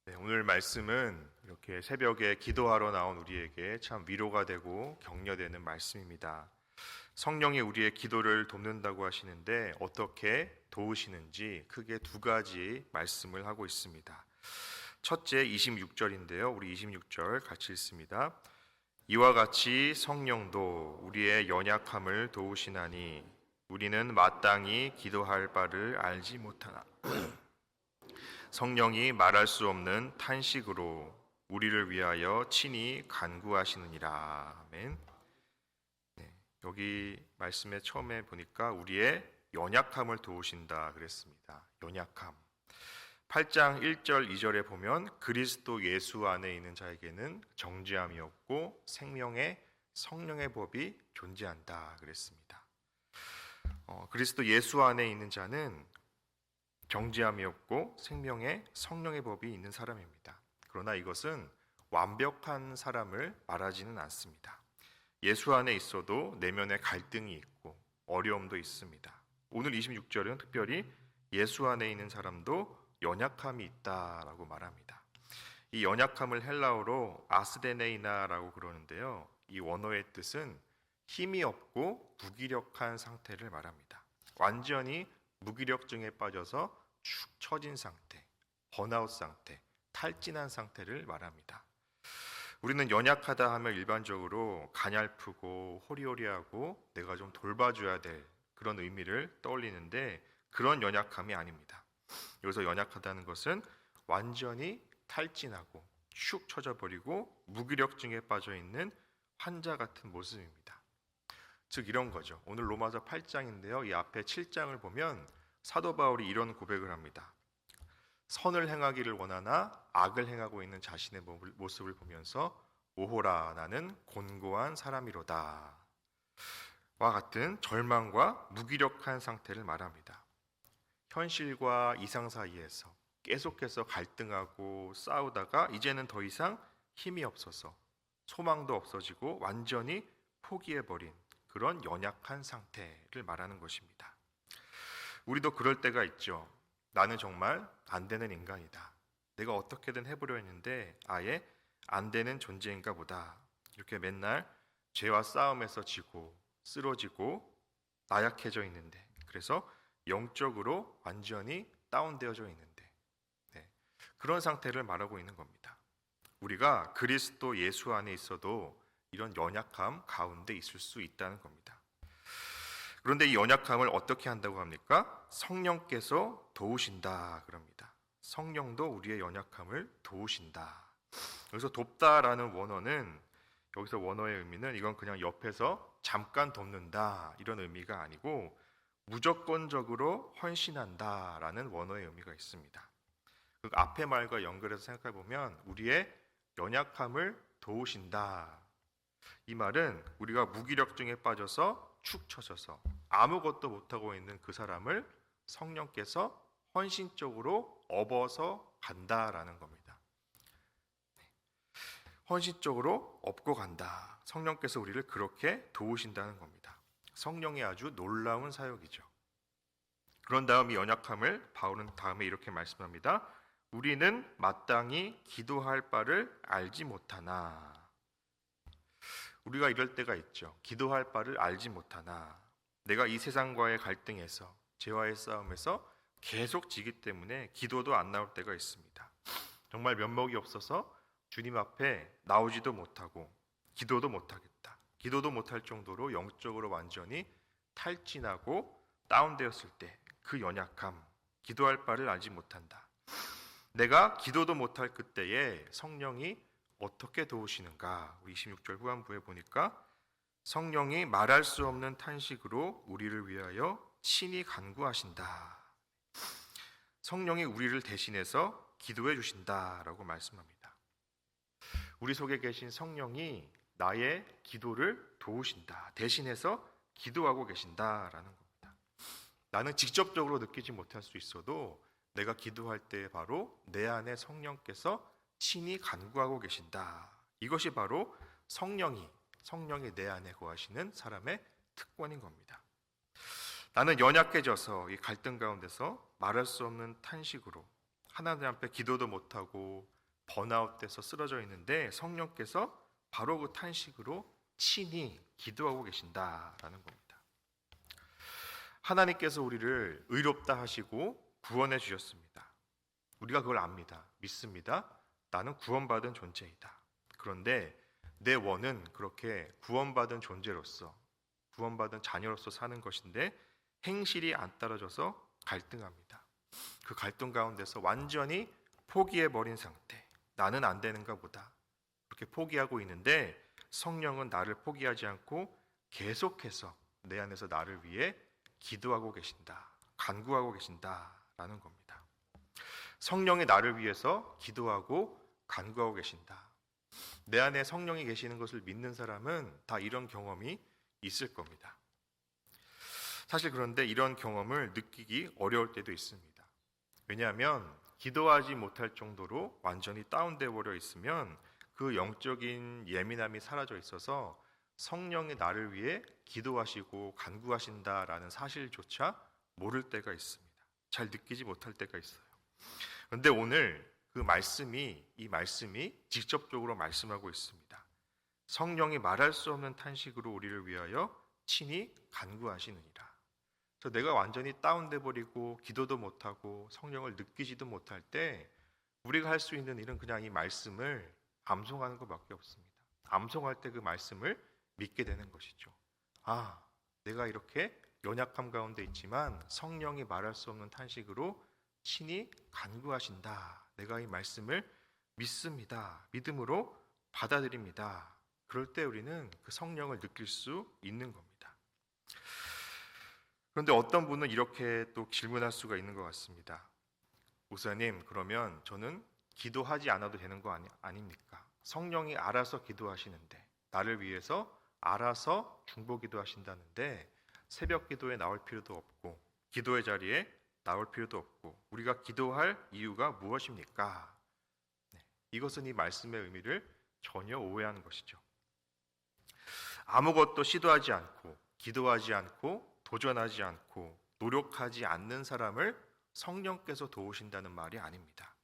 네, 오늘 말씀은 이렇게 새벽에 기도하러 나온 우리에게 참 위로가 되고 격려되는 말씀입니다. 성령이 우리의 기도를 돕는다고 하시는데 어떻게 도우시는지 크게 두 가지 말씀을 하고 있습니다. 첫째 26절인데요. 우리 26절 같이 읽습니다. 이와 같이 성령도 우리의 연약함을 도우시나니 우리는 마땅히 기도할 바를 알지 못하나 성령이 말할 수 없는 탄식으로 우리를 위하여 친히 간구하시느니라. 아멘. 네, 여기 말씀에 처음에 보니까 우리의 연약함을 도우신다 그랬습니다. 연약함. 8장 1절 2절에 보면 그리스도 예수 안에 있는 자에게는 정죄함이 없고 생명의 성령의 법이 존재한다 그랬습니다. 그리스도 예수 안에 있는 자는 정죄함이 없고 생명의 성령의 법이 있는 사람입니다. 그러나 이것은 완벽한 사람을 말하지는 않습니다. 예수 안에 있어도 내면에 갈등이 있고 어려움도 있습니다. 오늘 26절은 특별히 예수 안에 있는 사람도 연약함이 있다라고 말합니다. 이 연약함을 헬라어로 아스데네이나라고 그러는데요. 이 원어의 뜻은 힘이 없고 무기력한 상태를 말합니다. 완전히 무기력증에 빠져서 축 처진 상태, 번아웃 상태, 탈진한 상태를 말합니다. 우리는 연약하다 하면 일반적으로 가냘프고 호리호리하고 내가 좀 돌봐줘야 될 그런 의미를 떠올리는데 그런 연약함이 아닙니다. 여기서 연약하다는 것은 완전히 탈진하고 축 처져 버리고 무기력증에 빠져 있는 환자 같은 모습입니다. 즉 이런 거죠. 오늘 로마서 8장인데요. 이 앞에 7장을 보면 사도 바울이 이런 고백을 합니다. 선을 행하기를 원하나 악을 행하고 있는 자신의 모습을 보면서 오호라 나는 곤고한 사람이로다 와 같은 절망과 무기력한 상태를 말합니다. 현실과 이상 사이에서 계속해서 갈등하고 싸우다가 이제는 더 이상 힘이 없어서 소망도 없어지고 완전히 포기해버린 그런 연약한 상태를 말하는 것입니다. 우리도 그럴 때가 있죠. 나는 정말 안 되는 인간이다. 내가 어떻게든 해보려 했는데 아예 안 되는 존재인가 보다. 이렇게 맨날 죄와 싸움에서 지고 쓰러지고 나약해져 있는데 그래서 영적으로 완전히 다운되어져 있는데 그런 상태를 말하고 있는 겁니다. 우리가 그리스도 예수 안에 있어도 이런 연약함 가운데 있을 수 있다는 겁니다. 그런데 이 연약함을 어떻게 한다고 합니까? 성령께서 도우신다 그럽니다. 성령도 우리의 연약함을 도우신다. 여기서 돕다라는 원어는 여기서 원어의 의미는 이건 그냥 옆에서 잠깐 돕는다 이런 의미가 아니고 무조건적으로 헌신한다라는 원어의 의미가 있습니다. 그 앞의 말과 연결해서 생각해 보면 우리의 연약함을 도우신다. 이 말은 우리가 무기력증에 빠져서 축 처져서 아무것도 못하고 있는 그 사람을 성령께서 헌신적으로 업어서 간다라는 겁니다. 헌신적으로 업고 간다. 성령께서 우리를 그렇게 도우신다는 겁니다. 성령의 아주 놀라운 사역이죠. 그런 다음 이 연약함을 바울은 다음에 이렇게 말씀합니다. 우리는 마땅히 기도할 바를 알지 못하나. 우리가 이럴 때가 있죠. 기도할 바를 알지 못하나 내가 이 세상과의 갈등에서 죄와의 싸움에서 계속 지기 때문에 기도도 안 나올 때가 있습니다. 정말 면목이 없어서 주님 앞에 나오지도 못하고 기도도 못하겠다. 기도도 못할 정도로 영적으로 완전히 탈진하고 다운되었을 때 그 연약함, 기도할 바를 알지 못한다. 내가 기도도 못할 그때에 성령이 어떻게 도우시는가? 우리 26절 후반부에 보니까 성령이 말할 수 없는 탄식으로 우리를 위하여 친히 간구하신다. 성령이 우리를 대신해서 기도해 주신다라고 말씀합니다. 우리 속에 계신 성령이 나의 기도를 도우신다. 대신해서 기도하고 계신다라는 겁니다. 나는 직접적으로 느끼지 못할 수 있어도 내가 기도할 때 바로 내 안에 성령께서 친히 간구하고 계신다. 이것이 바로 성령이 내 안에 거하시는 사람의 특권인 겁니다. 나는 연약해져서 이 갈등 가운데서 말할 수 없는 탄식으로 하나님 앞에 기도도 못하고 번아웃돼서 쓰러져 있는데 성령께서 바로 그 탄식으로 친히 기도하고 계신다라는 겁니다. 하나님께서 우리를 의롭다 하시고 구원해 주셨습니다. 우리가 그걸 압니다. 믿습니다. 나는 구원받은 존재이다. 그런데 내 원은 그렇게 구원받은 존재로서, 구원받은 자녀로서 사는 것인데 행실이 안 따라져서 갈등합니다. 그 갈등 가운데서 완전히 포기해버린 상태, 나는 안 되는가 보다, 그렇게 포기하고 있는데 성령은 나를 포기하지 않고 계속해서 내 안에서 나를 위해 기도하고 계신다, 간구하고 계신다라는 겁니다. 성령이 나를 위해서 기도하고 간구하고 계신다. 내 안에 성령이 계시는 것을 믿는 사람은 다 이런 경험이 있을 겁니다. 사실 그런데 이런 경험을 느끼기 어려울 때도 있습니다. 왜냐하면 기도하지 못할 정도로 완전히 다운되어 버려 있으면 그 영적인 예민함이 사라져 있어서 성령이 나를 위해 기도하시고 간구하신다라는 사실조차 모를 때가 있습니다. 잘 느끼지 못할 때가 있어요. 그런데 오늘 이 말씀이 직접적으로 말씀하고 있습니다. 성령이 말할 수 없는 탄식으로 우리를 위하여 친히 간구하시느니라. 내가 완전히 다운돼 버리고 기도도 못하고 성령을 느끼지도 못할 때 우리가 할 수 있는 일은 그냥 이 말씀을 암송하는 것밖에 없습니다. 암송할 때 그 말씀을 믿게 되는 것이죠. 아, 내가 이렇게 연약함 가운데 있지만 성령이 말할 수 없는 탄식으로 친히 간구하신다. 내가 이 말씀을 믿습니다. 믿음으로 받아들입니다. 그럴 때 우리는 그 성령을 느낄 수 있는 겁니다. 그런데 어떤 분은 이렇게 또 질문할 수가 있는 것 같습니다. 목사님, 그러면 저는 기도하지 않아도 되는 거 아닙니까? 성령이 알아서 기도하시는데, 나를 위해서 알아서 중보기도 하신다는데 새벽 기도에 나올 필요도 없고 기도의 자리에 나올 필요도 없고 우리가 기도할 이유가 무엇입니까? 이것은 이 말씀의 의미를 전혀 오해하는 것이죠. 아무것도 시도하지 않고 기도하지 않고 도전하지 않고 노력하지 않는 사람을 성령께서 도우신다는 말이 아닙니다.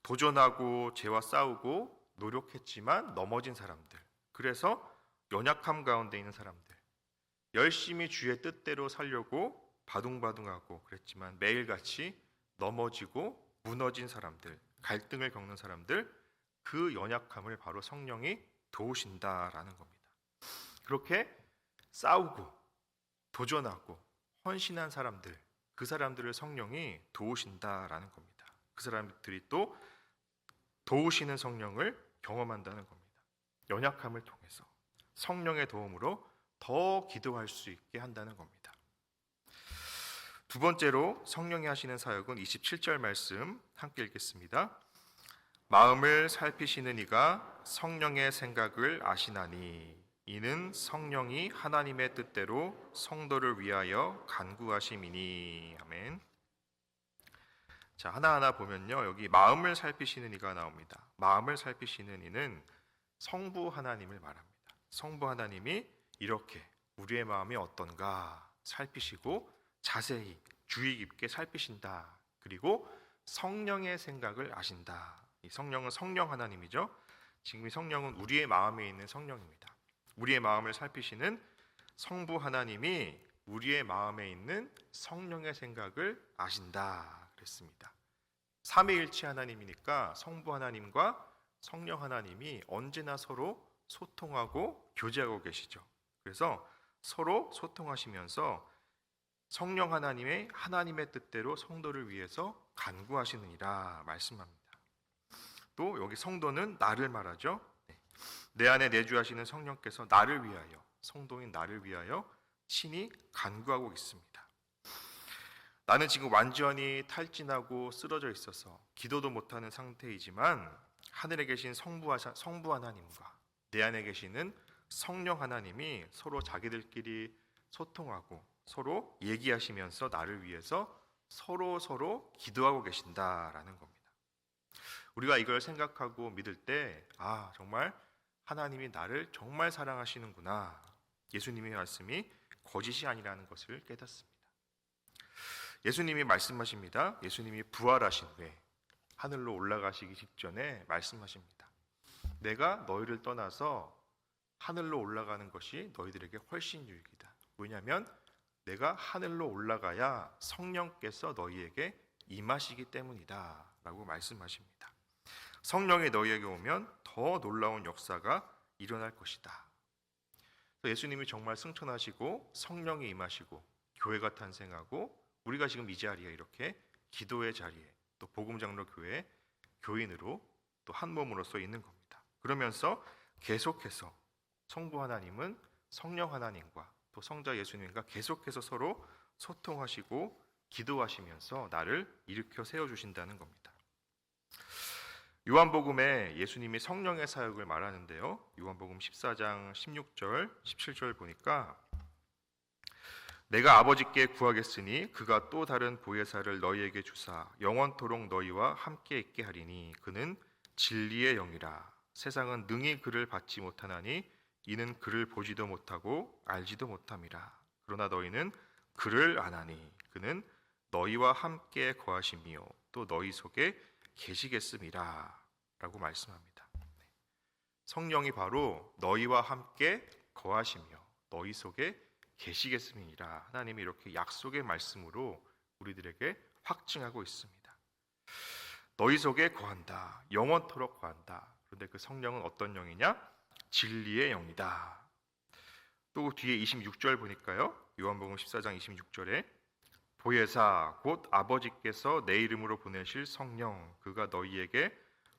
도전하고 죄와 싸우고 노력했지만 넘어진 사람들, 그래서 연약함 가운데 있는 사람들, 열심히 주의 뜻대로 살려고 바둥바둥하고 그랬지만 매일같이 넘어지고 무너진 사람들, 갈등을 겪는 사람들, 그 연약함을 바로 성령이 도우신다라는 겁니다. 그렇게 싸우고 도전하고 헌신한 사람들, 그 사람들을 성령이 도우신다라는 겁니다. 그 사람들이 또 도우시는 성령을 경험한다는 겁니다. 연약함을 통해서 성령의 도움으로 더 기도할 수 있게 한다는 겁니다. 두 번째로 성령이 하시는 사역은 27절 말씀 함께 읽겠습니다. 마음을 살피시는 이가 성령의 생각을 아시나니 이는 성령이 하나님의 뜻대로 성도를 위하여 간구하심이니. 아멘. 자, 하나하나 보면요, 여기 마음을 살피시는 이가 나옵니다. 마음을 살피시는 이는 성부 하나님을 말합니다. 성부 하나님이 이렇게 우리의 마음이 어떤가 살피시고 자세히 주의 깊게 살피신다. 그리고 성령의 생각을 아신다. 이 성령은 성령 하나님이죠. 지금 이 성령은 우리의 마음에 있는 성령입니다. 우리의 마음을 살피시는 성부 하나님이 우리의 마음에 있는 성령의 생각을 아신다 그랬습니다. 삼위일체 하나님이니까 성부 하나님과 성령 하나님이 언제나 서로 소통하고 교제하고 계시죠. 그래서 서로 소통하시면서 성령 하나님의 뜻대로 성도를 위해서 간구하시느니라 말씀합니다. 또 여기 성도는 나를 말하죠. 내 안에 내주하시는 성령께서 나를 위하여, 성도인 나를 위하여 친히 간구하고 있습니다. 나는 지금 완전히 탈진하고 쓰러져 있어서 기도도 못하는 상태이지만 하늘에 계신 성부 하나님과 내 안에 계시는 성령 하나님이 서로 자기들끼리 소통하고 서로 얘기하시면서 나를 위해서 서로 기도하고 계신다라는 겁니다. 우리가 이걸 생각하고 믿을 때 정말 하나님이 나를 정말 사랑하시는구나, 예수님의 말씀이 거짓이 아니라는 것을 깨닫습니다. 예수님이 말씀하십니다. 예수님이 부활하신 후에 하늘로 올라가시기 직전에 말씀하십니다. 내가 너희를 떠나서 하늘로 올라가는 것이 너희들에게 훨씬 유익이다. 왜냐하면 내가 하늘로 올라가야 성령께서 너희에게 임하시기 때문이다 라고 말씀하십니다. 성령이 너희에게 오면 더 놀라운 역사가 일어날 것이다. 예수님이 정말 승천하시고 성령이 임하시고 교회가 탄생하고 우리가 지금 이 자리에 이렇게 기도의 자리에 또 복음장로교회 교인으로 또 한 몸으로서 있는 겁니다. 그러면서 계속해서 성부 하나님은 성령 하나님과 또 성자 예수님과 계속해서 서로 소통하시고 기도하시면서 나를 일으켜 세워주신다는 겁니다. 요한복음에 예수님이 성령의 사역을 말하는데요. 요한복음 14장 16절 17절 보니까 내가 아버지께 구하겠으니 그가 또 다른 보혜사를 너희에게 주사 영원토록 너희와 함께 있게 하리니 그는 진리의 영이라. 세상은 능히 그를 받지 못하나니 이는 그를 보지도 못하고 알지도 못함이라. 그러나 너희는 그를 아나니 그는 너희와 함께 거하시며 또 너희 속에 계시겠음이라 라고 말씀합니다. 성령이 바로 너희와 함께 거하시며 너희 속에 계시겠음이라 하나님이 이렇게 약속의 말씀으로 우리들에게 확증하고 있습니다. 너희 속에 거한다. 영원토록 거한다. 그런데 그 성령은 어떤 영이냐? 진리의 영이다. 또 뒤에 26절 보니까요. 요한복음 14장 26절에 보혜사 곧 아버지께서 내 이름으로 보내실 성령 그가 너희에게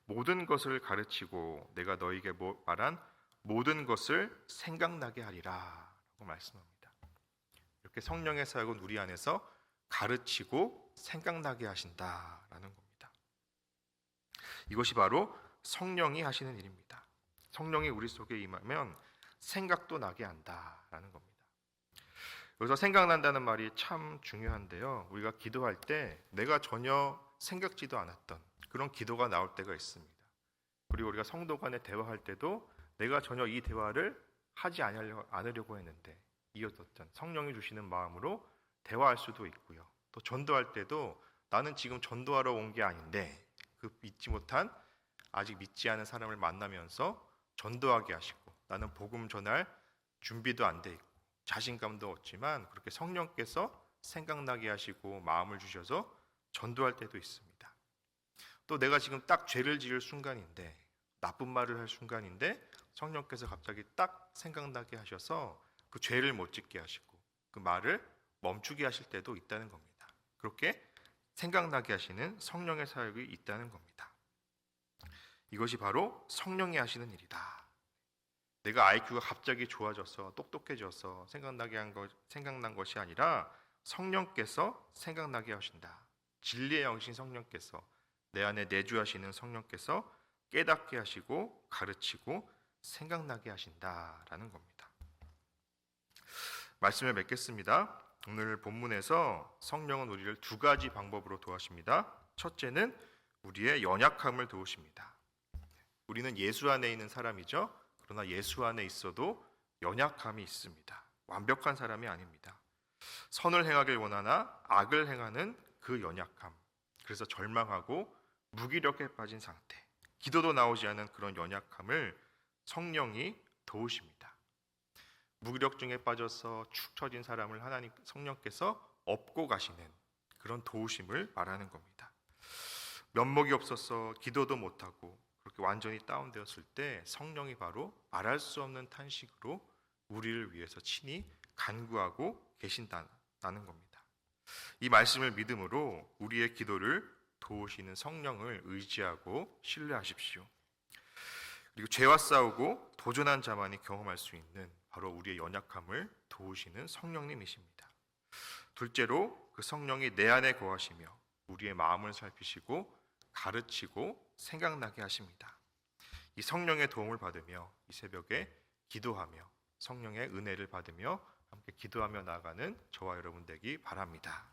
모든 것을 가르치고 내가 너희에게 말한 모든 것을 생각나게 하리라 라고 말씀합니다. 이렇게 성령의 사역은 우리 안에서 가르치고 생각나게 하신다라는 겁니다. 이것이 바로 성령이 하시는 일입니다. 성령이 우리 속에 임하면 생각도 나게 한다라는 겁니다. 여기서 생각난다는 말이 참 중요한데요. 우리가 기도할 때 내가 전혀 생각지도 않았던 그런 기도가 나올 때가 있습니다. 그리고 우리가 성도 간에 대화할 때도 내가 전혀 이 대화를 하지 않으려고 했는데 이어졌던 성령이 주시는 마음으로 대화할 수도 있고요. 또 전도할 때도 나는 지금 전도하러 온 게 아닌데 그 믿지 못한 아직 믿지 않은 사람을 만나면서 전도하게 하시고 나는 복음 전할 준비도 안 돼 있고 자신감도 없지만 그렇게 성령께서 생각나게 하시고 마음을 주셔서 전도할 때도 있습니다. 또 내가 지금 딱 죄를 지을 순간인데 나쁜 말을 할 순간인데 성령께서 갑자기 딱 생각나게 하셔서 그 죄를 못 짓게 하시고 그 말을 멈추게 하실 때도 있다는 겁니다. 그렇게 생각나게 하시는 성령의 사역이 있다는 겁니다. 이것이 바로 성령이 하시는 일이다. 내가 IQ가 갑자기 좋아져서 똑똑해져서 생각난 것이 아니라 성령께서 생각나게 하신다. 진리의 영신 성령께서 내 안에 내주하시는 성령께서 깨닫게 하시고 가르치고 생각나게 하신다라는 겁니다. 말씀을 맺겠습니다. 오늘 본문에서 성령은 우리를 두 가지 방법으로 도와십니다. 첫째는 우리의 연약함을 도우십니다. 우리는 예수 안에 있는 사람이죠. 그러나 예수 안에 있어도 연약함이 있습니다. 완벽한 사람이 아닙니다. 선을 행하길 원하나 악을 행하는 그 연약함. 그래서 절망하고 무기력에 빠진 상태. 기도도 나오지 않은 그런 연약함을 성령이 도우십니다. 무기력증에 빠져서 축 처진 사람을 하나님 성령께서 업고 가시는 그런 도우심을 말하는 겁니다. 면목이 없어서 기도도 못하고 그렇게 완전히 다운되었을 때 성령이 바로 말할 수 없는 탄식으로 우리를 위해서 친히 간구하고 계신다는 겁니다. 이 말씀을 믿음으로 우리의 기도를 도우시는 성령을 의지하고 신뢰하십시오. 그리고 죄와 싸우고 도전한 자만이 경험할 수 있는 바로 우리의 연약함을 도우시는 성령님이십니다. 둘째로 그 성령이 내 안에 거하시며 우리의 마음을 살피시고 가르치고 생각나게 하십니다. 이 성령의 도움을 받으며 이 새벽에 기도하며 성령의 은혜를 받으며 함께 기도하며 나아가는 저와 여러분 되기 바랍니다.